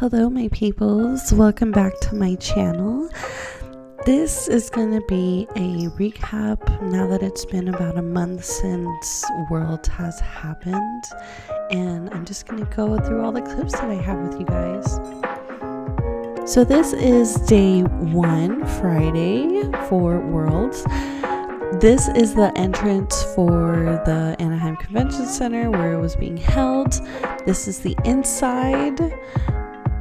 Hello my peoples, welcome back to my channel. This is going to be a recap now that it's been about a month since World has happened, and I'm just going to go through all the clips that I have with you guys. So this is day 1, Friday for Worlds. This is the entrance for the Anaheim Convention Center where it was being held. This is the inside,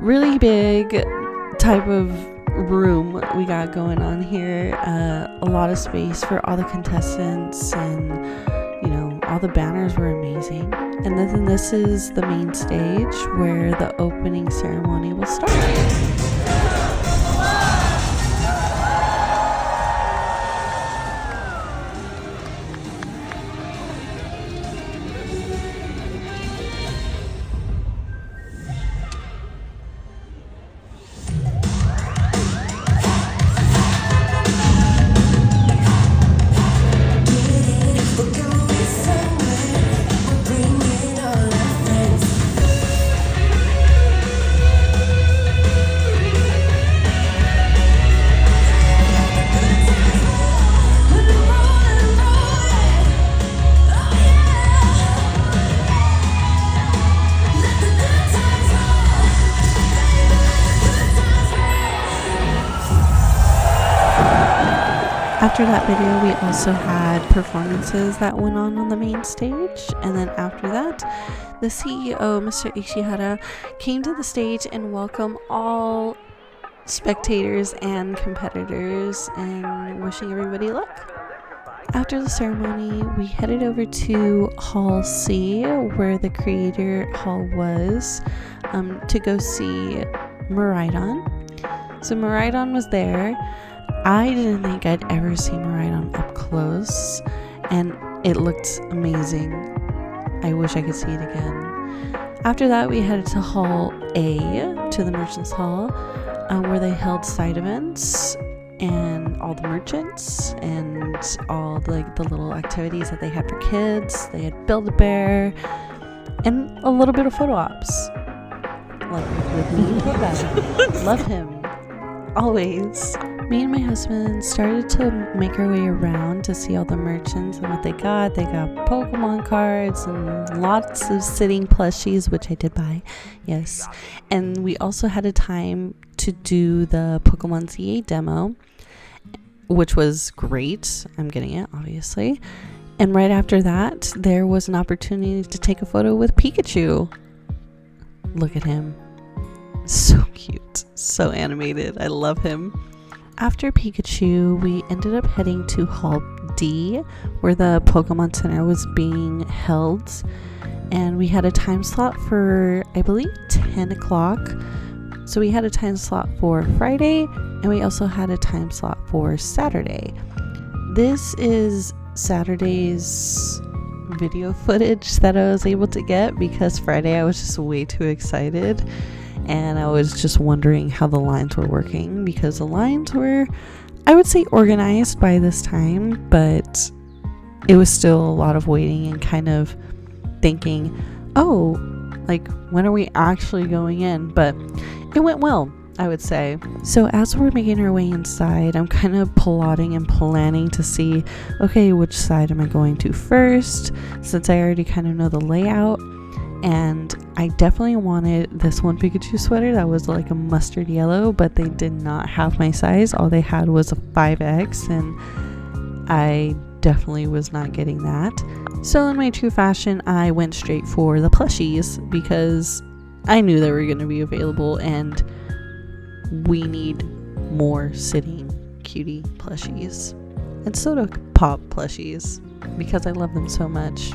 really big type of room we got going on here. A lot of space for all the contestants, and you know, all the banners were amazing. And then this is the main stage where the opening ceremony will start. After that video, we also had performances that went on the main stage, and then after that, the CEO, Mr. Ishihara, came to the stage and welcomed all spectators and competitors and wishing everybody luck. After the ceremony, we headed over to Hall C, where the creator hall was, to go see Miraidon. So Miraidon was there. I didn't think I'd ever see Miraidon up close, and it looked amazing. I wish I could see it again. After that, we headed to Hall A, to the Merchants Hall, where they held side events and all the merchants and all the little activities that they had for kids. They had Build-A-Bear and a little bit of photo ops, like with me and Pooh. Love him always. Me and my husband started to make our way around to see all the merchants and what they got. They got Pokemon cards and lots of sitting plushies, which I did buy, yes. And we also had a time to do the Pokemon ZA demo, which was great. I'm getting it, obviously. And right after that, there was an opportunity to take a photo with Pikachu. Look at him. So cute. So animated. I love him. After Pikachu, we ended up heading to Hall D, where the Pokemon Center was being held, and we had a time slot for, I believe, 10 o'clock. So we had a time slot for Friday, and we also had a time slot for Saturday. This is Saturday's video footage that I was able to get, because Friday I was just way too excited. And I was just wondering how the lines were working, because the lines were, I would say, organized by this time, but it was still a lot of waiting and kind of thinking, oh, like, when are we actually going in? But it went well, I would say. So as we're making our way inside, I'm kind of plotting and planning to see, okay, which side am I going to first, since I already kind of know the layout. And I definitely wanted this one Pikachu sweater that was like a mustard yellow, but they did not have my size. All they had was a 5X, and I definitely was not getting that. So in my true fashion, I went straight for the plushies, because I knew they were going to be available, and we need more sitting cutie plushies and soda pop plushies, because I love them so much.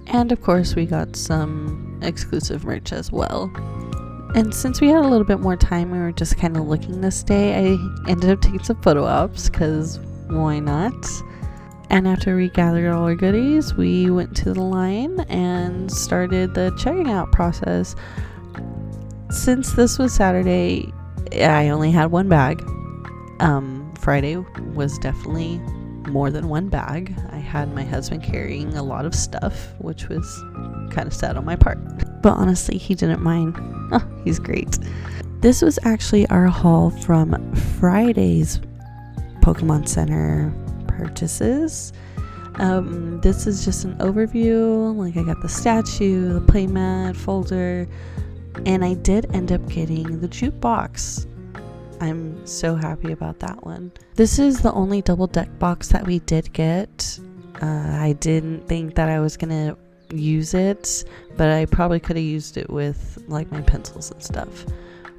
And of course, we got some exclusive merch as well. And since we had a little bit more time, we were just kind of looking this day, I ended up taking some photo ops, because why not? And after we gathered all our goodies, we went to the line and started the checking out process. Since this was Saturday, I only had one bag. Friday was definitely more than one bag. I had my husband carrying a lot of stuff, which was kind of sad on my part. But honestly, he didn't mind. Oh, he's great. This was actually our haul from Friday's Pokemon Center purchases. This is just an overview. Like, I got the statue, the playmat, folder, and I did end up getting the jukebox. I'm so happy about that one. This is the only double deck box that we did get. I didn't think that I was gonna use it, but I probably could have used it with like my pencils and stuff.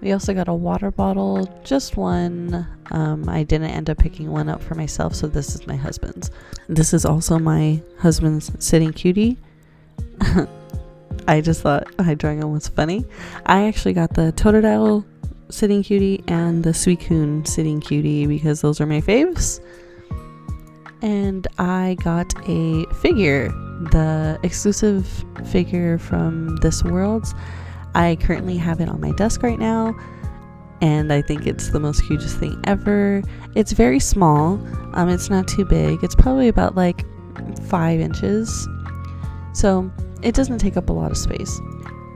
We also got a water bottle, just one. I didn't end up picking one up for myself, so this is my husband's. This is also my husband's sitting cutie. I just thought Hydreigon was funny. I actually got the Totodile sitting cutie and the Suicune sitting cutie because those are my faves. And I got a figure, the exclusive figure from This Worlds. I currently have it on my desk right now, and I think it's the most cutest thing ever. It's very small. It's not too big. It's probably about like 5 inches. So it doesn't take up a lot of space.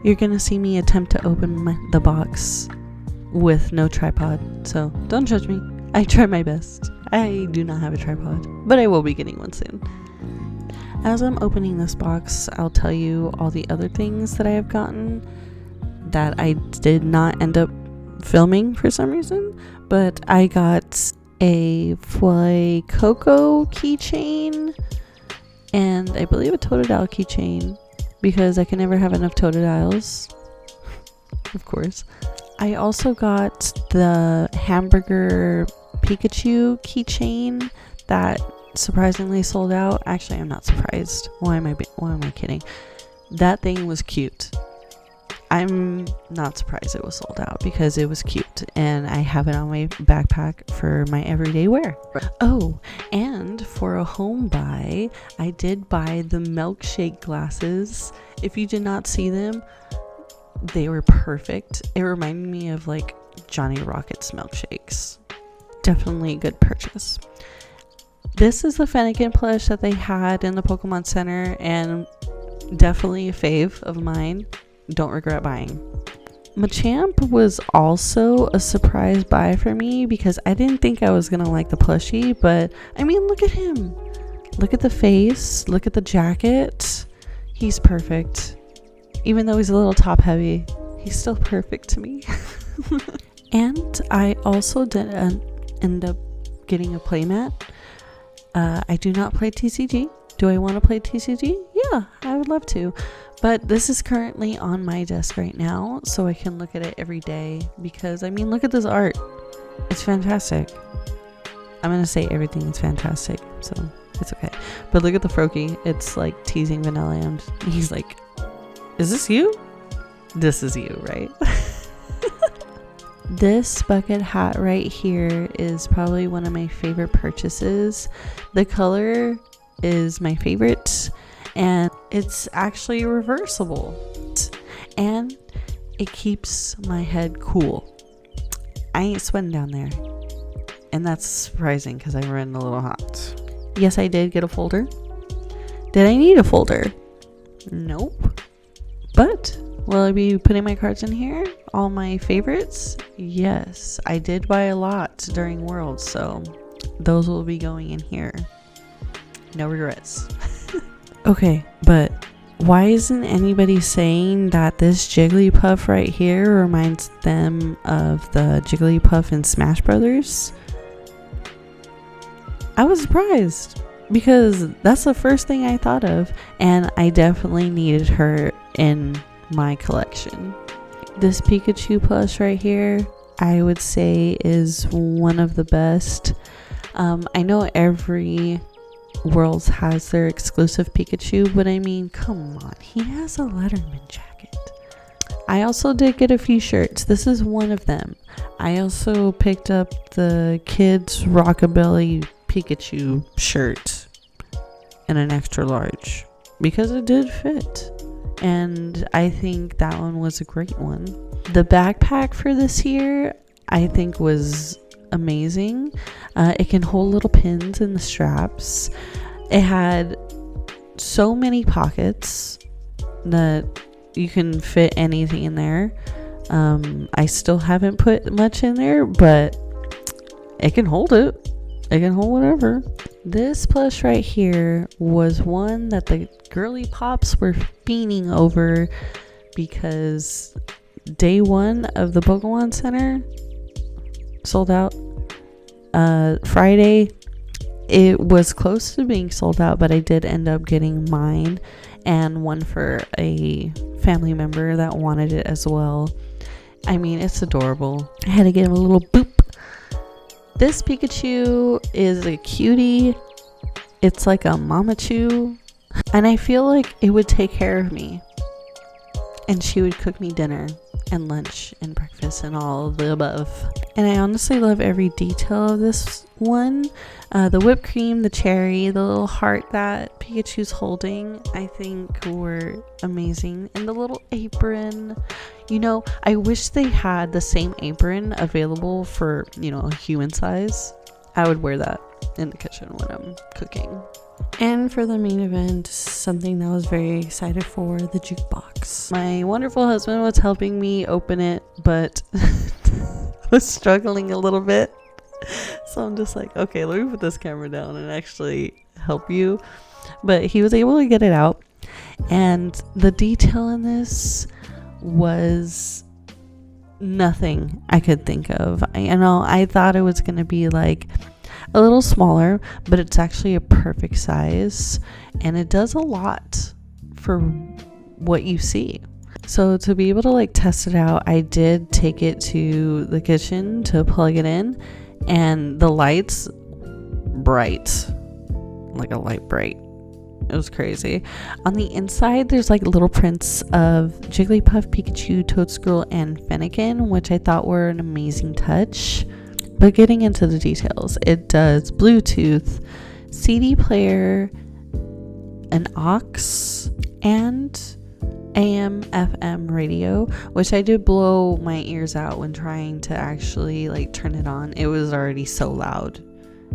You're gonna see me attempt to open the box with no tripod, so don't judge me. I try my best. I do not have a tripod, but I will be getting one soon. As I'm opening this box, I'll tell you all the other things that I have gotten that I did not end up filming for some reason, but I got a Fuecoco keychain and I believe a Totodile keychain because I can never have enough Totodiles, of course. I also got the hamburger Pikachu keychain that surprisingly sold out. Actually, I'm not surprised. Why am I kidding? That thing was cute. I'm not surprised it was sold out because it was cute and I have it on my backpack for my everyday wear. Oh, and for a home buy, I did buy the milkshake glasses. If you did not see them, they were perfect. It reminded me of like Johnny Rocket's milkshakes. Definitely a good purchase. This is the Fennekin plush that they had in the Pokemon Center and definitely a fave of mine. Don't regret buying. Machamp was also a surprise buy for me because I didn't think I was gonna like the plushie, but I mean, look at him. Look at the face, look at the jacket. He's perfect. Even though he's a little top heavy, he's still perfect to me. And I also did end up getting a playmat. I do not play TCG. Do I want to play TCG? Yeah, I would love to. But this is currently on my desk right now, so I can look at it every day because, I mean, look at this art. It's fantastic. I'm going to say everything is fantastic, so it's okay. But look at the Froakie. It's like teasing Vanilla, and he's like, is this you? This is you, right? This bucket hat right here is probably one of my favorite purchases. The color is my favorite and it's actually reversible and it keeps my head cool. I ain't sweating down there, and that's surprising because I run a little hot. Yes, I did get a folder. Did I need a folder? Nope. But will I be putting my cards in here? All my favorites? Yes, I did buy a lot during Worlds, so those will be going in here. No regrets. Okay, but why isn't anybody saying that this Jigglypuff right here reminds them of the Jigglypuff in Smash Brothers? I was surprised because that's the first thing I thought of, and I definitely needed her in my collection. This Pikachu plush right here, I would say is one of the best. I know every Worlds has their exclusive Pikachu, but I mean, come on, he has a Letterman jacket. I also did get a few shirts. This is one of them. I also picked up the Kids Rockabilly Pikachu shirt in an extra large because it did fit, and I think that one was a great one. The backpack for this year I think was amazing. It can hold little pins in the straps. It had so many pockets that you can fit anything in there. I still haven't put much in there, but it can hold it. It can hold whatever. This plush right here was one that the girly pops were fiending over because day one of the Pokemon Center sold out. Friday, it was close to being sold out, but I did end up getting mine and one for a family member that wanted it as well. I mean, it's adorable. I had to give him a little boop. This Pikachu is a cutie. It's like a Mamachu, and I feel like it would take care of me, and she would cook me dinner and lunch and breakfast and all of the above. And I honestly love every detail of this one. The whipped cream, the cherry, the little heart that Pikachu's holding, I think were amazing. And the little apron, you know, I wish they had the same apron available for, you know, a human size. I would wear that in the kitchen when I'm cooking. And for the main event, something that I was very excited for, the jukebox. My wonderful husband was helping me open it, but was struggling a little bit. So I'm just like, okay, let me put this camera down and actually help you. But he was able to get it out. And the detail in this was nothing I could think of. I thought it was going to be like a little smaller, but it's actually a perfect size, and it does a lot for what you see. So to be able to like test it out, I did take it to the kitchen to plug it in, and the lights bright, like a light bright. It was crazy. On the inside, there's like little prints of Jigglypuff, Pikachu, Toadstool, and Fennekin, which I thought were an amazing touch. But getting into the details, it does Bluetooth, CD player, an aux, and AM FM radio, which I did blow my ears out when trying to actually like turn it on. It was already so loud,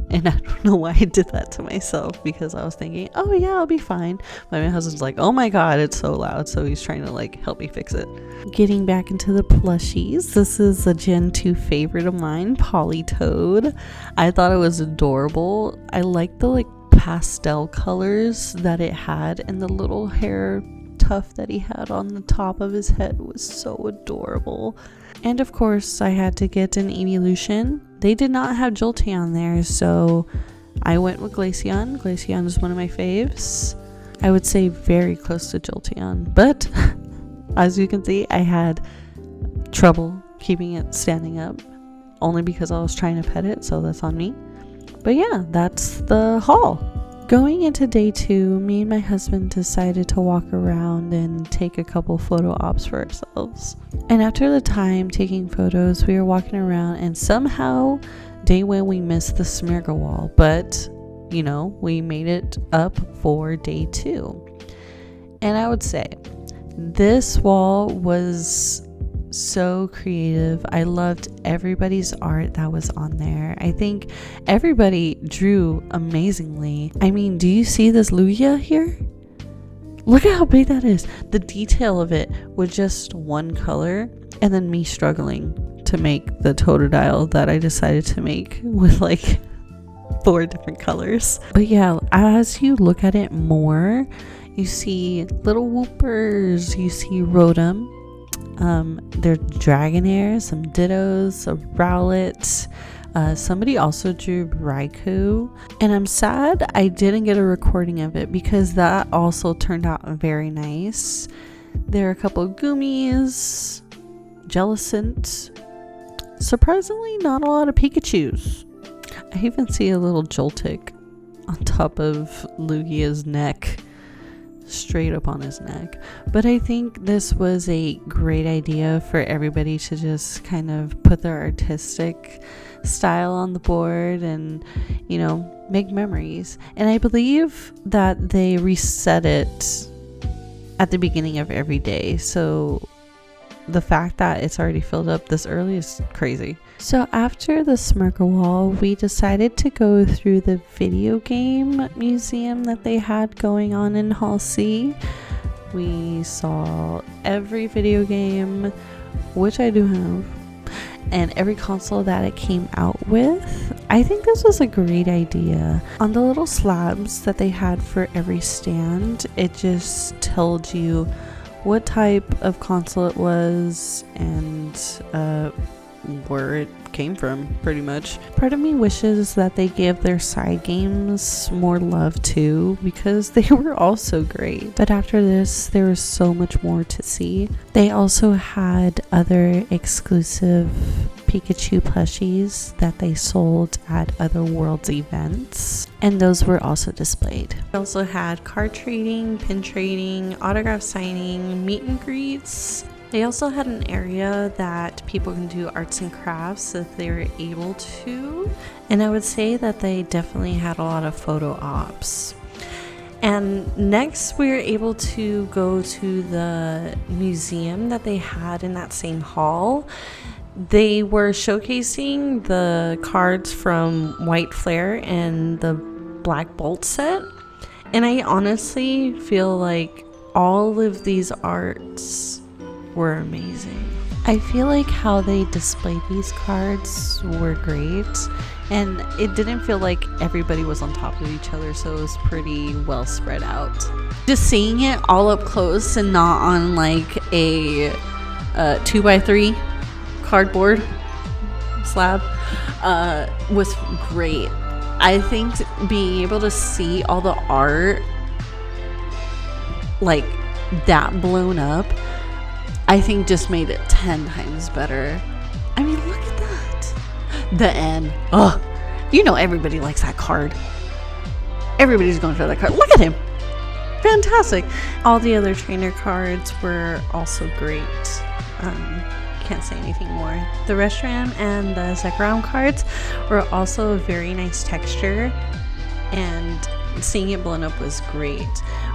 and I don't know why I did that to myself, because I was thinking, oh yeah, I'll be fine. But my husband's like, oh my god, it's so loud, so he's trying to like help me fix it. Getting back into the plushies, this is a Gen 2 favorite of mine, Politoed. I thought it was adorable. I like the like pastel colors that it had, and the little hair tuft that he had on the top of his head was so adorable. And of course, I had to get an Evolution. They did not have Jolteon there, so I went with Glaceon. Glaceon is one of my faves. I would say very close to Jolteon, but as you can see, I had trouble keeping it standing up, only because I was trying to pet it, so that's on me. But yeah, that's the haul. Going into day 2, me and my husband decided to walk around and take a couple photo ops for ourselves. And after the time taking photos, we were walking around, and somehow day 1 we missed the Smeargle wall, but you know, we made it up for day 2. And I would say this wall was so creative. I loved everybody's art that was on there. I think everybody drew amazingly. I mean, do you see this Lugia here? Look at how big that is. The detail of it with just one color, and then me struggling to make the Totodile that I decided to make with like 4 different colors. But yeah, as you look at it more, you see little Whoopers, you see Rotom, there's Dragonair, some Dittos, a Rowlet. Somebody also drew Raikou, and I'm sad I didn't get a recording of it because that also turned out very nice. There are a couple of Goomies, Jellicent. Surprisingly, not a lot of Pikachus. I even see a little Joltik on top of Lugia's neck, straight up on his neck. But I think this was a great idea for everybody to just kind of put their artistic style on the board and, you know, make memories. And I believe that they reset it at the beginning of every day, so the fact that it's already filled up this early is crazy. So after the Smirker Wall, we decided to go through the video game museum that they had going on in Hall C. We saw every video game, which I do have, and every console that it came out with. I think this was a great idea. On the little slabs that they had for every stand, it just told you what type of console it was and where it came from, pretty much. Part of me wishes that they give their side games more love too, because they were also great. But after this, there was so much more to see. They also had other exclusive Pikachu plushies that they sold at other Worlds events, and those were also displayed. They also had card trading, pin trading, autograph signing, meet and greets. They also had an area that people can do arts and crafts if they were able to, and I would say that they definitely had a lot of photo ops. And next we were able to go to the museum that they had in that same hall. They were showcasing the cards from White Flare and the Black Bolt set, and I honestly feel like all of these arts were amazing. I feel like how they displayed these cards were great, and it didn't feel like everybody was on top of each other, so it was pretty well spread out. Just seeing it all up close and not on like a 2x3 cardboard slab was great. I think being able to see all the art like that blown up, I think just made it 10 times better. I mean, look at that. The N. Oh, you know everybody likes that card. Everybody's going for that card. Look at him. Fantastic. All the other trainer cards were also great. Can't say anything more. The Reshiram and the Zekrom cards were also a very nice texture, and seeing it blown up was great.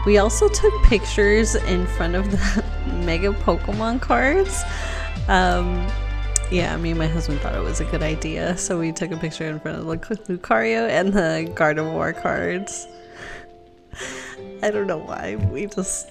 We also took pictures in front of the Mega Pokemon cards. Yeah, me and my husband thought it was a good idea, so we took a picture in front of the Lucario and the Gardevoir cards. I don't know why. We just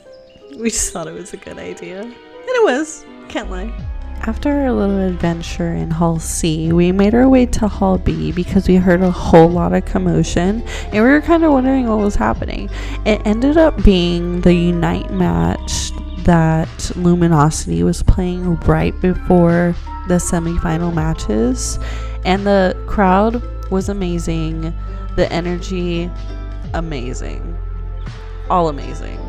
thought it was a good idea, and it was. Can't lie. After our little adventure in Hall C, we made our way to Hall B because we heard a whole lot of commotion and we were kind of wondering what was happening. It ended up being the Unite match that Luminosity was playing right before the semifinal matches, and the crowd was amazing, the energy amazing, all amazing.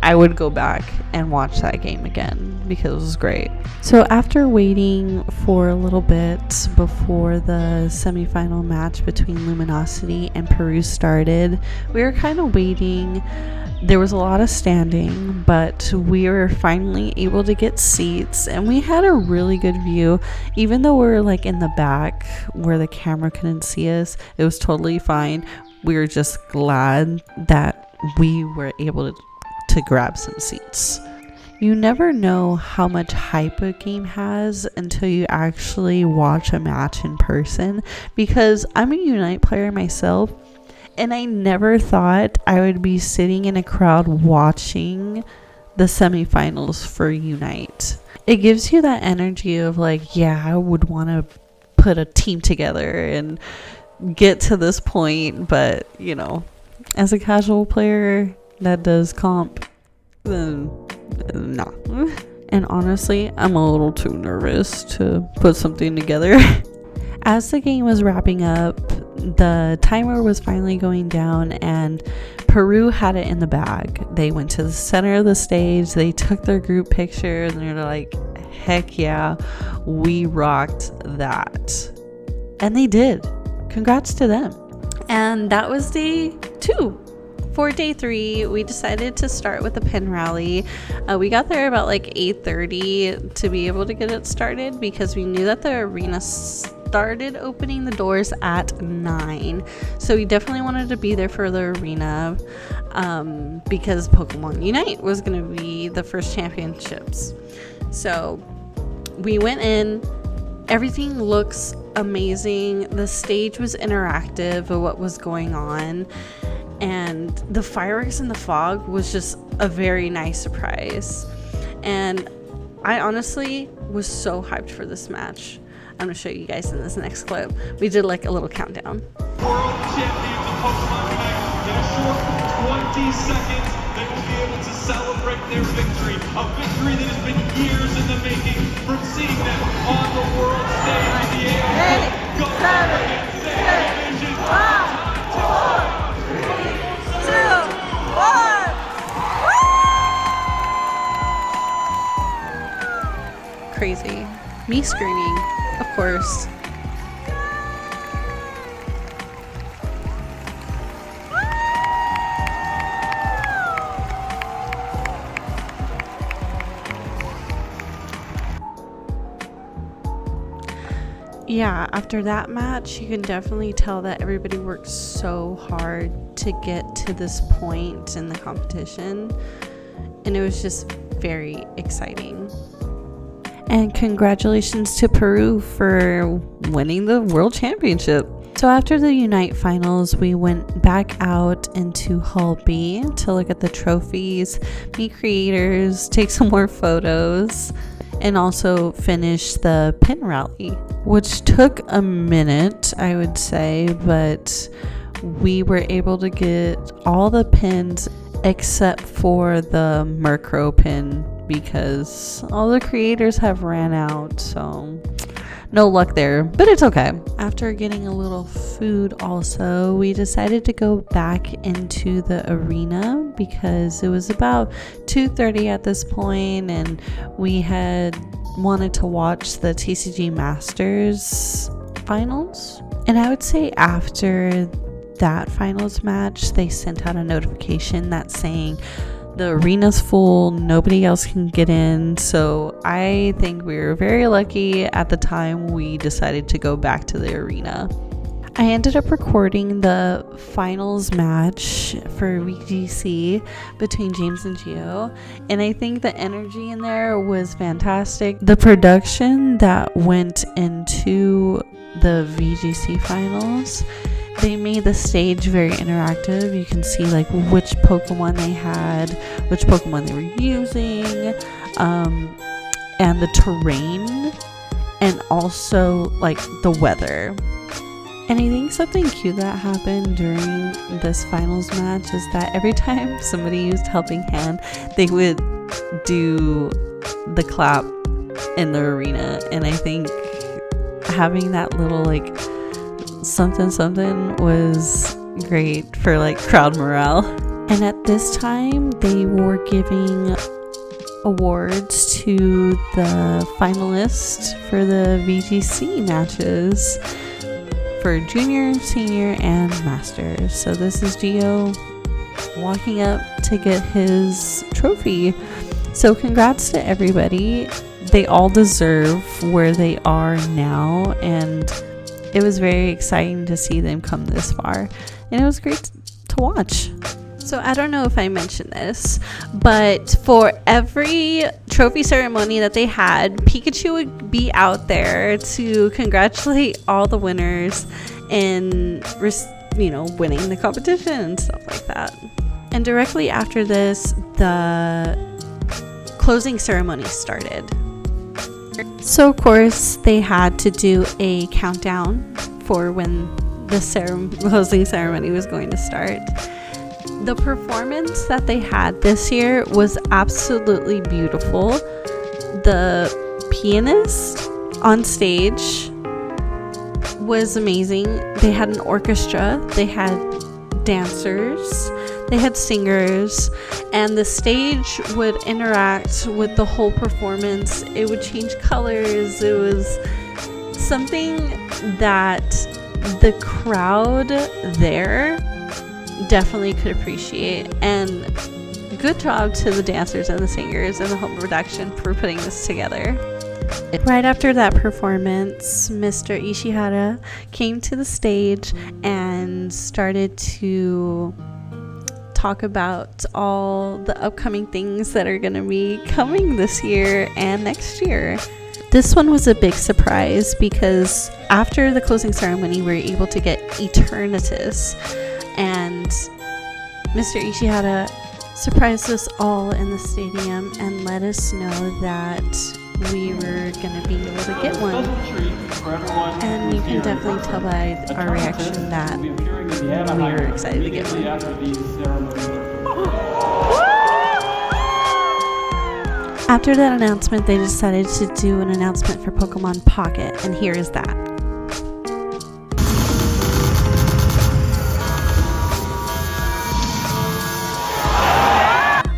I would go back and watch that game again because it was great. So after waiting for a little bit before the semifinal match between Luminosity and Peru started, we were kind of waiting. There was a lot of standing, but we were finally able to get seats, and we had a really good view. Even though we were like in the back where the camera couldn't see us, it was totally fine. We were just glad that we were able to grab some seats. You never know how much hype a game has until you actually watch a match in person, because I'm a Unite player myself, and I never thought I would be sitting in a crowd watching the semifinals for Unite. It gives you that energy of like, yeah, I would want to put a team together and get to this point, but you know, as a casual player that does comp, then nah. And honestly, I'm a little too nervous to put something together. As the game was wrapping up, the timer was finally going down, and Peru had it in the bag. They went to the center of the stage, they took their group picture, and they're like, heck yeah, we rocked that. And they did. Congrats to them. And that was day 2. For day 3, we decided to start with the pin rally. We got there about like 8:30 to be able to get it started, because we knew that the arena started opening the doors at 9. So we definitely wanted to be there for the arena, because Pokemon Unite was going to be the first championships. So we went in. Everything looks amazing. The stage was interactive of what was going on, and the fireworks in the fog was just a very nice surprise. And I honestly was so hyped for this match. I'm gonna show you guys in this next clip. We did like a little countdown. World champions of Pokemon Unite, in a short 20 seconds, they will be able to celebrate their victory. A victory that has been years in the making, from seeing them on the world stage in the AFC. Go 7, 6, division. 5, 4, 3, 2, 1. Crazy. Me screaming, of course. Yeah, after that match, you can definitely tell that everybody worked so hard to get to this point in the competition, and it was just very exciting. And congratulations to Peru for winning the World Championship. So after the Unite finals, we went back out into Hall B to look at the trophies, meet creators, take some more photos, and also finish the pin rally, which took a minute, I would say, but we were able to get all the pins except for the Murkrow pin because all the creators have ran out, so no luck there, but it's okay. After getting a little food also, we decided to go back into the arena because it was about 2:30 at this point, and we had wanted to watch the TCG Masters finals. And I would say after that finals match, they sent out a notification that's saying the arena's full, nobody else can get in. So I think we were very lucky at the time we decided to go back to the arena. I ended up recording the finals match for VGC between James and Gio, and I think the energy in there was fantastic. The production that went into the VGC finals, they made the stage very interactive. You can see like which Pokemon they had, which Pokemon they were using, and the terrain, and also like the weather. And I think something cute that happened during this finals match is that every time somebody used Helping Hand, they would do the clap in the arena. And I think having that little like something something was great for like crowd morale. And at this time, they were giving awards to the finalists for the VGC matches for junior, senior, and masters. So this is Gio walking up to get his trophy. So congrats to everybody. They all deserve where they are now, and it was very exciting to see them come this far, and it was great to watch. So I don't know if I mentioned this, but for every trophy ceremony that they had, Pikachu would be out there to congratulate all the winners and, winning the competition and stuff like that. And directly after this, the closing ceremony started. So of course they had to do a countdown for when the closing ceremony was going to start. The performance that they had this year was absolutely beautiful. The pianist on stage was amazing. They had an orchestra, they had dancers, they had singers, and the stage would interact with the whole performance. It would change colors. It was something that the crowd there definitely could appreciate, and good job to the dancers and the singers and the whole production for putting this together. Right after that performance, Mr. Ishihara came to the stage and started to talk about all the upcoming things that are going to be coming this year and next year. This one was a big surprise because after the closing ceremony, we were able to get Eternatus, and Mr. Ishihara surprised us all in the stadium and let us know that we were going to be able to get one. And you can definitely tell by our reaction that we were excited to get one. After that announcement, they decided to do an announcement for Pokemon Pocket, and here is that.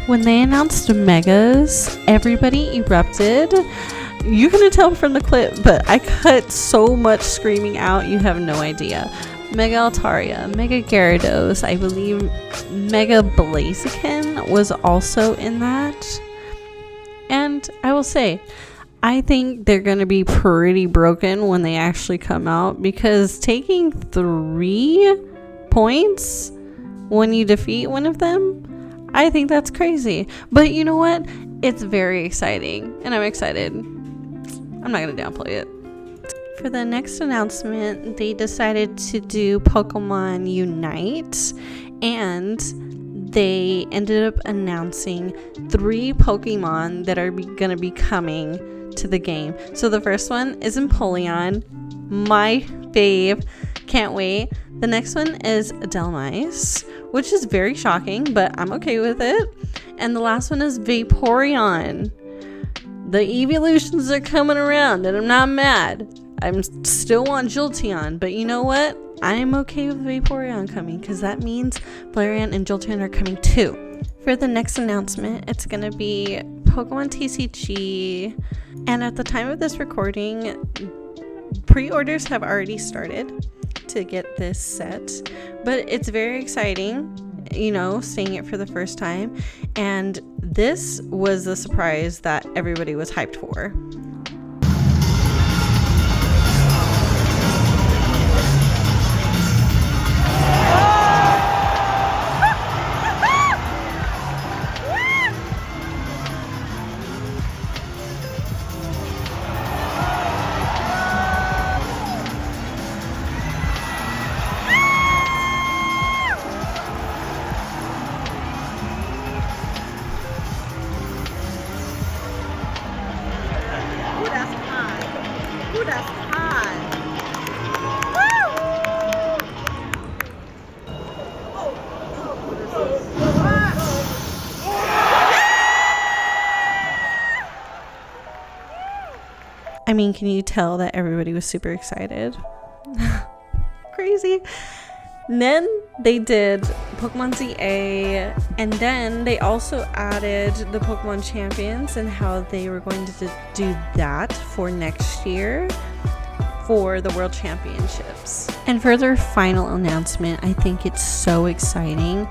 When they announced Megas, everybody erupted. You can tell from the clip, but I cut so much screaming out, you have no idea. Mega Altaria, Mega Gyarados, I believe Mega Blaziken was also in that. And I will say, I think they're going to be pretty broken when they actually come out, because taking 3 points when you defeat one of them, I think that's crazy. But you know what? It's very exciting, and I'm excited. I'm not going to downplay it. For the next announcement, they decided to do Pokemon Unite, and they ended up announcing 3 Pokemon that are going to be coming to the game. So the first one is Empoleon, my fave, can't wait. The next one is Delmise, which is very shocking, but I'm okay with it. And the last one is Vaporeon. The evolutions are coming around, and I'm not mad. I'm still want Jolteon, but you know what? I'm okay with Vaporeon coming, because that means Flareon and Jolteon are coming too. For the next announcement, it's going to be Pokemon TCG, and at the time of this recording, pre-orders have already started to get this set, but it's very exciting, you know, seeing it for the first time, and this was a surprise that everybody was hyped for. I mean, can you tell that everybody was super excited? Crazy. And then they did Pokemon ZA, and then they also added the Pokemon Champions and how they were going to do that for next year for the World Championships. And for their final announcement, I think it's so exciting.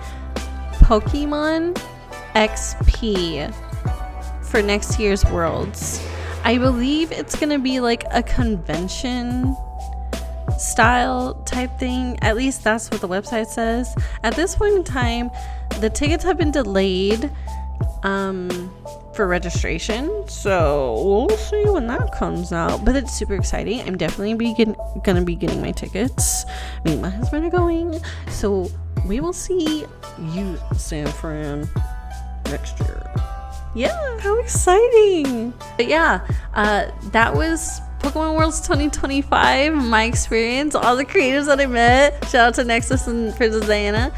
Pokemon XP for next year's Worlds. I believe it's going to be like a convention style type thing. At least that's what the website says. At this point in time, the tickets have been delayed for registration, so we'll see when that comes out, but it's super exciting. I'm definitely gonna be getting my tickets. Me and my husband are going, so we will see you, San Fran, next year. Yeah, how exciting. But yeah, that was Pokemon Worlds 2025, my experience, all the creators that I met. Shout out to Nexus and Princess Diana.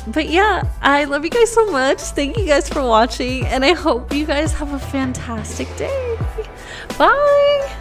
But yeah, I love you guys so much. Thank you guys for watching, and I hope you guys have a fantastic day. Bye.